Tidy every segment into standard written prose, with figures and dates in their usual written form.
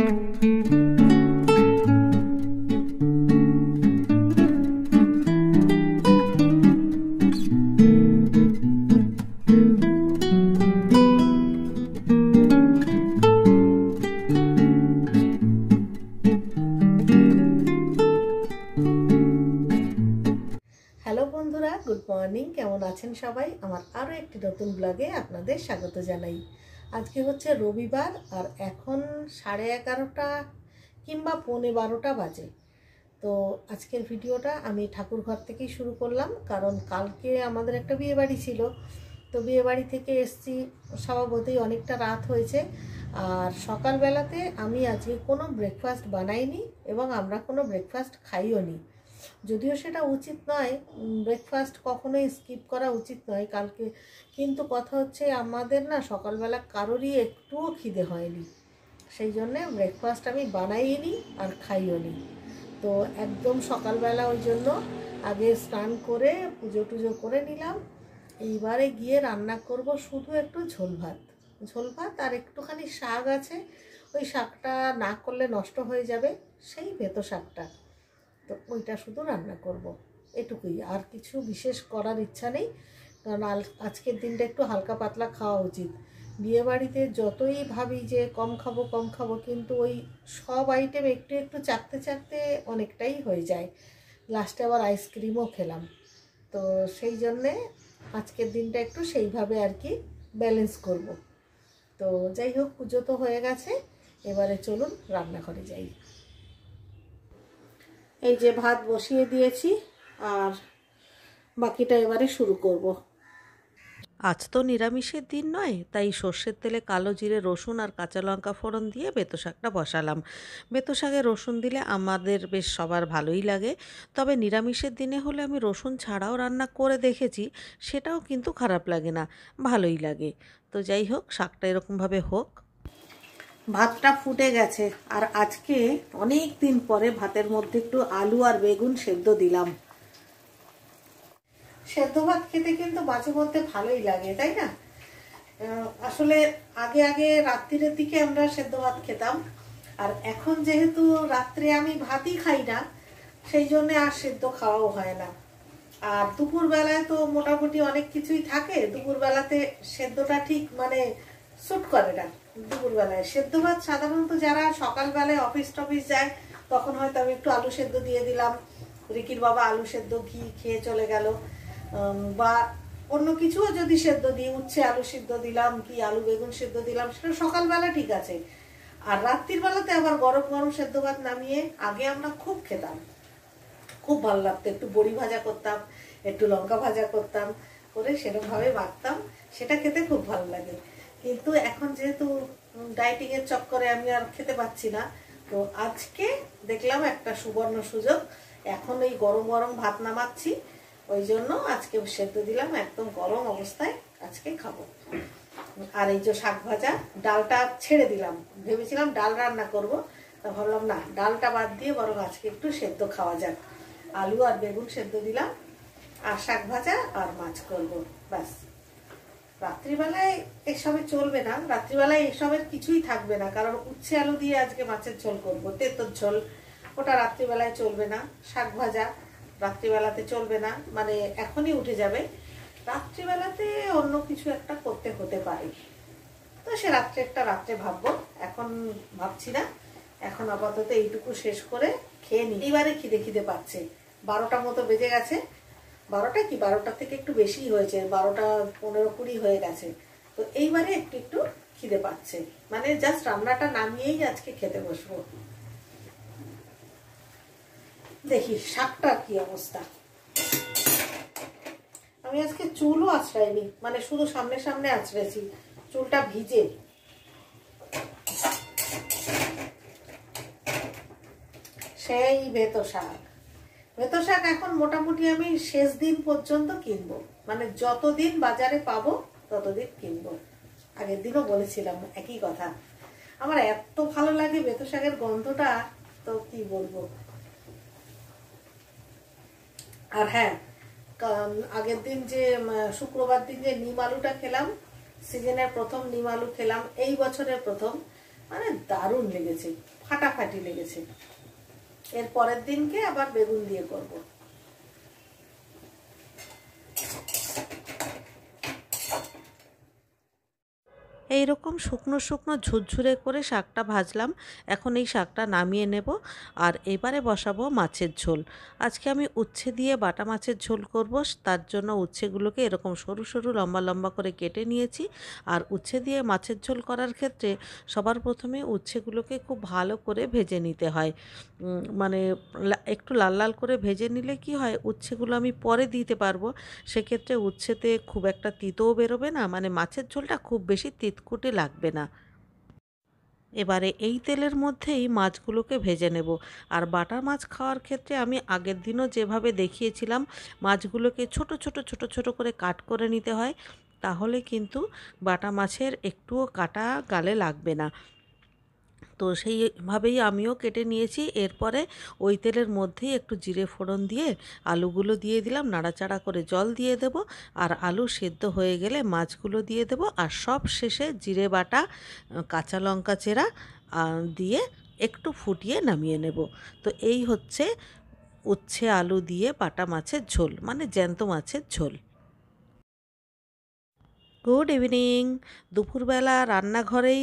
বন্ধুরা, good morning. কেমন আছেন সবাই? আমার আরও একটি নতুন ব্লগে আপনাদের স্বাগত জানাই। আজকে হচ্ছে রবিবার আর এখন 11:30 কিংবা 11:45 বাজে। তো আজকের ভিডিওটা আমি ঠাকুর ঘর থেকেই শুরু করলাম, কারণ কালকে আমাদের একটা বিয়ে বাড়ি ছিল। তো বিয়ে বাড়ি থেকে এসছি স্বভাবতই অনেকটা রাত হয়েছে। আর সকালবেলাতে আমি আজকে কোনো ব্রেকফাস্ট বানাইনি এবং আমরা কোনো ব্রেকফাস্ট খাইও নি। যদিও সেটা উচিত নয়, ব্রেকফাস্ট কখনোই স্কিপ করা উচিত নয় কালকে, কিন্তু কথা হচ্ছে আমাদের না সকালবেলা কারোরই একটুও খিদে হয়নি, সেই জন্যে ব্রেকফাস্ট আমি বানাইনি আর খাইও নি। তো একদম সকালবেলা ওই জন্য আগে স্নান করে পুজো টুজো করে নিলাম। এইবারে গিয়ে রান্না করব শুধু একটু ঝোল ভাত আর একটুখানি শাক আছে, ওই শাকটা না করলে নষ্ট হয়ে যাবে, সেই বেতো শাকটা, তো ওইটা শুধু রান্না করব, এটুকুই। আর কিছু বিশেষ করার ইচ্ছা নেই, কারণ আজকের দিনটা একটু হালকা পাতলা খাওয়া উচিত। বিয়েবাড়িতে যতই ভাবি যে কম খাবো, কিন্তু ওই সব আইটেম একটু একটু চাখতে চাখতে অনেকটাই হয়ে যায়, লাস্টে আবার আইসক্রিমও খেলাম। তো সেই জন্যে আজকের দিনটা একটু সেইভাবে আর কি ব্যালেন্স করব। তো যাই হোক, পুজো তো হয়ে গেছে, এবারে চলুন রান্নাঘরে যাই। এই যে ভাত বসিয়ে দিয়েছি আর বাকিটা এবারে শুরু করব। আজ তো নিরামিষের দিন নয়, তাই সর্ষের তেলে কালো জিরে, রসুন আর কাঁচা লঙ্কা ফোড়ন দিয়ে বেতো শাকটা বসালাম। বেতো শাকে রসুন দিলে আমাদের বেশ সবার ভালোই লাগে, তবে নিরামিষের দিনে হলে আমি রসুন ছাড়াও রান্না করে দেখেছি, সেটাও কিন্তু খারাপ লাগে না, ভালোই লাগে। তো যাই হোক, শাকটা এরকমভাবে হোক। ভাতটা ফুটে গেছে আর আজকে অনেক দিন পরে ভাতের মধ্যে একটু আলু আর বেগুন সেদ্ধ দিলাম। সেদ্ধ ভাত খেতে কিন্তু মাঝে মধ্যে ভালোই লাগে, তাই না? আসলে আগে রাত্রির দিকে আমরা সেদ্ধ ভাত খেতাম, আর এখন যেহেতু রাত্রে আমি ভাতই খাই না, সেই জন্য আর সেদ্ধ খাওয়াও হয় না। আর দুপুর বেলায় তো মোটামুটি অনেক কিছুই থাকে, দুপুর বেলাতে সেদ্ধটা ঠিক মানে স্যুট করে না। দুপুর বেলায় সেদ্ধ ভাত সাধারণত যারা সকালবেলায় অফিস টফিস যায়, তখন হয়তো আমি একটু আলু সেদ্ধ দিয়ে দিলাম, রিকির বাবা আলু সেদ্ধ ঘি খেয়ে চলে গেল, বা অন্য কিছুও যদি সেদ্ধ দিই, উচ্ছে আলু সিদ্ধ দিলাম কি আলু বেগুন সেদ্ধ দিলাম, সেটা সকালবেলা ঠিক আছে। আর রাত্রির বেলাতে আবার গরম গরম সেদ্ধ ভাত নামিয়ে আগে আমরা খুব খেতাম, খুব ভালো লাগতো। একটু বড়ি ভাজা করতাম, একটু লঙ্কা ভাজা করতাম, করে সেরকমভাবে মাখতাম, সেটা খেতে খুব ভালো লাগে। কিন্তু এখন যেহেতু ডায়েটিং এর চক্করে আমি আর খেতে পাচ্ছি না, তো আজকে দেখলাম একটা সুবর্ণ সুযোগ, এখন এই গরম গরম ভাত নামাচ্ছি, ওই জন্য আজকে সেদ্ধ দিলাম একদম গরম অবস্থায়, আজকে খাবো। আর এই যে শাক ভাজা, ডালটা ছেড়ে দিলাম, ভেবেছিলাম ডাল রান্না করব, তা ভাবলাম না, ডালটা বাদ দিয়ে বরং আজকে একটু সেদ্ধ খাওয়া যাক। আলু আর বেগুন সেদ্ধ দিলাম, আর শাক ভাজা আর মাছ করব, ব্যাস। রাত্রিবেলায় এসবে চলবে না, রাত্রিবেলায় এসবের কিছুই থাকবে না, কারণ উচ্ছে আলু দিয়ে আজকে মাছের ঝোল করবো, তেঁতোর ঝোল, ওটা রাত্রিবেলায় চলবে না। শাক ভাজা রাত্রিবেলাতে চলবে না, মানে এখনই উঠে যাবে। রাত্রিবেলাতে অন্য কিছু একটা করতে হতে পারে, তো সে রাত্রে ভাববো, এখন ভাবছি না। এখন আপাতত এইটুকু শেষ করে খেয়ে নি। এইবারে খিদে পাচ্ছে, 12টা মতো বেজে গেছে, 12টা কি 12টার থেকে একটু বেশি হয়েছে, 12টা 15-20 হয়ে গেছে। তো এইবারে একটু খিদে পাচ্ছে, মানে জাস্ট রান্নাটা নামিয়েই আজকে খেতে বসবো। দেখি শাকটা কি অবস্থা। আমি আজকে চুলও আঁচড়াইনি, মানে শুধু সামনে আঁচড়েছি, চুলটা ভিজে। সেই বেতো শাক এখন মোটামুটি আমি শেষ দিন পর্যন্ত কিনবো, মানে যতদিন বাজারে পাবো ততদিন কিনবো। আগের দিনও বলেছিলাম একই কথা, আমার এত ভালো লাগে বেতো শাকের গন্ধটা, তো কি বলবো। আর হ্যাঁ, আগের দিন যে শুক্রবার দিন যে নিম আলুটা খেলাম, সিজনের প্রথম নিম আলু খেলাম, এই বছরের প্রথম। মানে দারুণ লেগেছে, ফাটাফাটি লেগেছে। এর পরের দিনকে আবার বেগুন দিয়ে করব। এইরকম শুকনো শুকনো ঝুরঝুরে করে শাকটা ভাজলাম। এখন এই শাকটা নামিয়ে নেব আর এবারে বসাবো মাছের ঝোল। আজকে আমি উচ্ছে দিয়ে বাটা মাছের ঝোল করব। তার জন্য উচ্ছেগুলোকে এরকম সরু সরু লম্বা লম্বা করে কেটে নিয়েছি। আর উচ্ছে দিয়ে মাছের ঝোল করার ক্ষেত্রে সবার প্রথমে উচ্ছেগুলোকে খুব ভালো করে ভেজে নিতে হয়। মানে একটু লাল লাল করে ভেজে নিলে কি হয়, উচ্ছেগুলো আমি পরে দিতে পারবো। সেক্ষেত্রে উচ্ছেতে খুব একটা তিতও বেরোবে না, মানে মাছের ঝোলটা খুব বেশি তিতকুটে লাগবে না। এবারে এই তেলের মধ্যেই মাছগুলোকে ভেজে নেব। আর বাটা মাছ খাওয়ার ক্ষেত্রে আমি আগের দিনও যেভাবে দেখিয়েছিলাম, মাছগুলোকে ছোট ছোট ছোট ছোট করে কাট করে নিতে হয়, তাহলে কিন্তু বাটা মাছের একটুও কাটা গালে লাগবে না। তো সেইভাবেই আমিও কেটে নিয়েছি। এরপরে ওই তেলের মধ্যেই একটু জিরে ফোড়ন দিয়ে আলুগুলো দিয়ে দিলাম, নাড়াচাড়া করে জল দিয়ে দেব। আর আলু সেদ্ধ হয়ে গেলে মাছগুলো দিয়ে দেব। আর সব শেষে জিরে বাটা, কাঁচা লঙ্কা চেরা দিয়ে একটু ফুটিয়ে নামিয়ে নেব। তো এই হচ্ছে উচ্ছে আলু দিয়ে বাটা মাছের ঝোল, মানে জ্যান্ত মাছের ঝোল। Good evening. দুপুরবেলা রান্নাঘরেই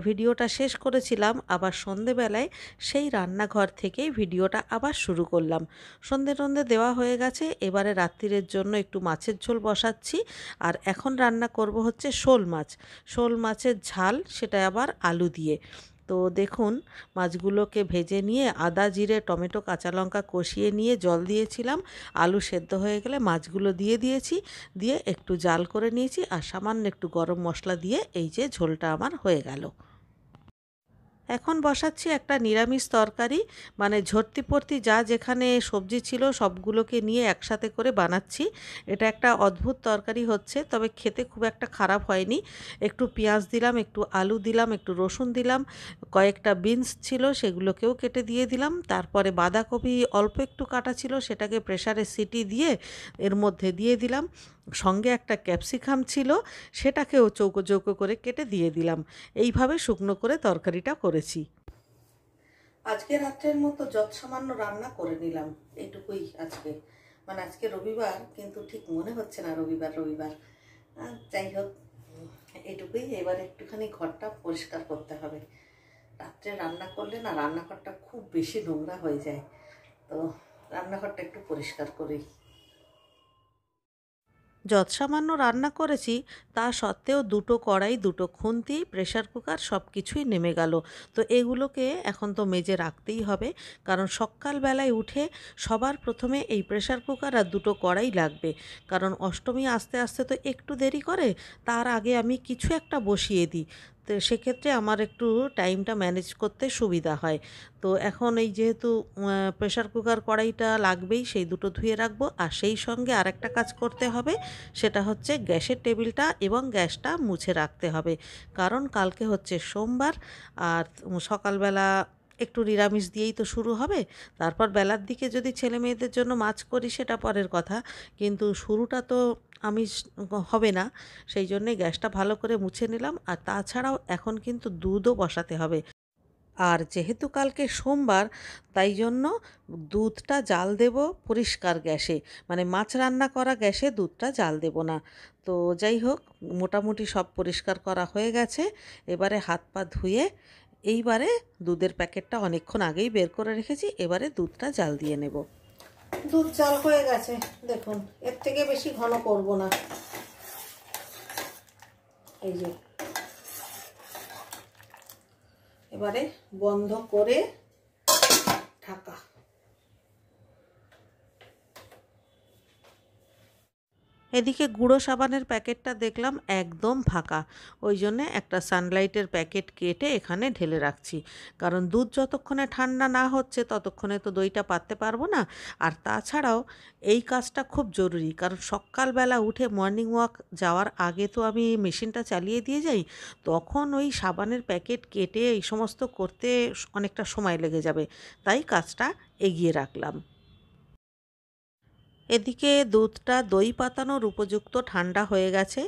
ভিডিওটা শেষ করেছিলাম, আবার সন্ধেবেলায় সেই রান্নাঘর থেকেই ভিডিওটা আবার শুরু করলাম। সন্ধে টন্ধে দেওয়া হয়ে গেছে, এবারে রাত্রিরের জন্য একটু মাছের ঝোল বসাচ্ছি। আর এখন রান্না করব হচ্ছে শোল মাছ। শোল মাছের ঝাল, সেটা আবার আলু দিয়ে। তো দেখুন, মাছগুলোকে ভেজে নিয়ে আদা জিরে টমেটো কাঁচা লঙ্কা কষিয়ে নিয়ে জল দিয়েছিলাম। আলু সেদ্ধ হয়ে গেলে মাছগুলো দিয়ে দিয়েছি, দিয়ে একটু জাল করে নিয়েছি। আর সামান্য একটু গরম মশলা দিয়ে এই যে ঝোলটা আমার হয়ে গেল। এখন বসাচ্ছি একটা নিরামিষ তরকারি, মানে ঝর্তি পর্তি যা যেখানে সবজি ছিল সবগুলোকে নিয়ে একসাথে করে বানাচ্ছি। এটা একটা অদ্ভুত তরকারি হচ্ছে, তবে খেতে খুব একটা খারাপ হয়নি। একটু পেঁয়াজ দিলাম, একটু আলু দিলাম, একটু রসুন দিলাম, কয়েকটা বিনস ছিল সেগুলোকেও কেটে দিয়ে দিলাম। তারপরে বাঁধাকপি অল্প একটু কাটা ছিল, সেটাকে প্রেসারে সিটি দিয়ে এর মধ্যে দিয়ে দিলাম। সঙ্গে একটা ক্যাপসিকাম ছিল, সেটাকেও চৌকো চৌকো করে কেটে দিয়ে দিলাম। এইভাবে শুকনো করে তরকারিটা করেছি। আজকে রাত্রের মতো যৎ সামান্য রান্না করে নিলাম, এইটুকুই আজকে। মানে আজকে রবিবার, কিন্তু ঠিক মনে হচ্ছে না রবিবার রবিবার। যাই হোক, এইটুকুই। এবার একটুখানি ঘরটা পরিষ্কার করতে হবে। রাত্রে রান্না করলে না রান্নাঘরটা খুব বেশি নোংরা হয়ে যায়, তো রান্নাঘরটা একটু পরিষ্কার করি। যৎসামান্য রান্না করেছি, তা সত্ত্বেও দুটো কড়াই, দুটো খুন্তি, প্রেসার কুকার সব কিছুই নেমে গেল। তো এগুলোকে এখন তো মেজে রাখতেই হবে, কারণ সকালবেলায় উঠে সবার প্রথমে এই প্রেসার কুকার আর দুটো কড়াই লাগবে। কারণ অষ্টমী আসতে আসতে তো একটু দেরি করে, তার আগে আমি কিছু একটা বসিয়ে দিই। তো সেক্ষেত্রে আমার একটু টাইমটা ম্যানেজ করতে সুবিধা হয়। তো এখন এই যেহেতু প্রেসার কুকার কড়াইটা লাগবেই, সেই দুটো ধুয়ে রাখবো। আর সেই সঙ্গে আরেকটা কাজ করতে হবে, সেটা হচ্ছে গ্যাসের টেবিলটা এবং গ্যাসটা মুছে রাখতে হবে। কারণ কালকে হচ্ছে সোমবার, আর সকালবেলা একটু নিরামিষ দিয়েই তো শুরু হবে। তারপর বেলার দিকে যদি ছেলে মেয়েদের জন্য মাছ করি সেটা পরের কথা, কিন্তু শুরুটা তো আমিষ হবে না। সেই জন্যে গ্যাসটা ভালো করে মুছে নিলাম। আর তাছাড়াও এখন কিন্তু দুধও বসাতে হবে। আর যেহেতু কালকে সোমবার, তাই জন্য দুধটা জাল দেব পরিষ্কার গ্যাসে, মানে মাছ রান্না করা গ্যাসে দুধটা জাল দেব না। তো যাই হোক, মোটামুটি সব পরিষ্কার করা হয়ে গেছে। এবারে হাত পা ধুয়ে এইবারে দুধের প্যাকেটটা অনেকক্ষণ আগেই বের করে রেখেছি, এবারে দুধটা জাল দিয়ে নেব। দুধ জাল হয়ে গেছে, দেখুন। এর থেকে বেশি ঘন করব না। এই যে এবারে বন্ধ করে ঢাকা। এদিকে গুঁড়ো সাবানের প্যাকেটটা দেখলাম একদম ফাঁকা, ওই জন্যে একটা সানলাইটের প্যাকেট কেটে এখানে ঢেলে রাখছি। কারণ দুধ যতক্ষণে ঠান্ডা না হচ্ছে ততক্ষণে তো দইটা পাততে পারবো না। আর তাছাড়াও এই কাজটা খুব জরুরি, কারণ সকালবেলা উঠে মর্নিং ওয়াক যাওয়ার আগে তো আমি মেশিনটা চালিয়ে দিয়ে যাই, তখন ওই সাবানের প্যাকেট কেটে এই সমস্ত করতে অনেকটা সময় লেগে যাবে, তাই কাজটা এগিয়ে রাখলাম। এদিকে দুধটা দই পাতানোর উপযুক্ত ঠান্ডা হয়ে গেছে।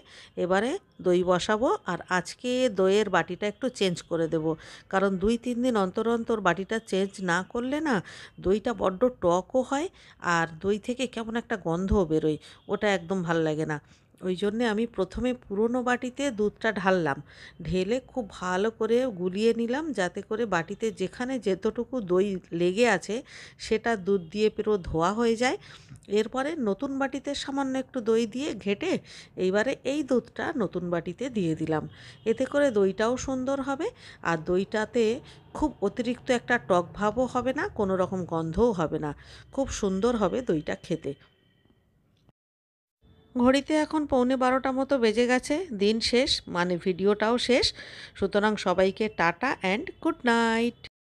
এবারে দই বসাবো, আর আজকে দইয়ের বাটিটা একটু চেঞ্জ করে দেব, কারণ 2-3 দিন অন্তর অন্তর বাটিটা চেঞ্জ না করলে না দইটা বড্ড টকও হয়, আর দই থেকে কেমন একটা গন্ধও বেরোয়, ওটা একদম ভাল লাগে না। ওই জন্যে আমি প্রথমে পুরনো বাটিতে দুধটা ঢাললাম, ঢেলে খুব ভালো করে গুলিয়ে নিলাম, যাতে করে বাটিতে যেখানে যেতটুকু দই লেগে আছে সেটা দুধ দিয়ে পুরো ধোয়া হয়ে যায়। এরপরে নতুন বাটিতে সামান্য একটু দই দিয়ে ঘেটে এইবারে এই দুধটা নতুন বাটিতে দিয়ে দিলাম। এতে করে দইটাও সুন্দর হবে, আর দইটাতে খুব অতিরিক্ত একটা টক ভাবও হবে না, কোনো রকম গন্ধও হবে না, খুব সুন্দর হবে দইটা খেতে। ঘড়িতে এখন 11:45 মতো বেজে গেছে, দিন শেষ মানে ভিডিওটাও শেষ। সুতরাং সবাইকে টাটা অ্যান্ড গুড নাইট।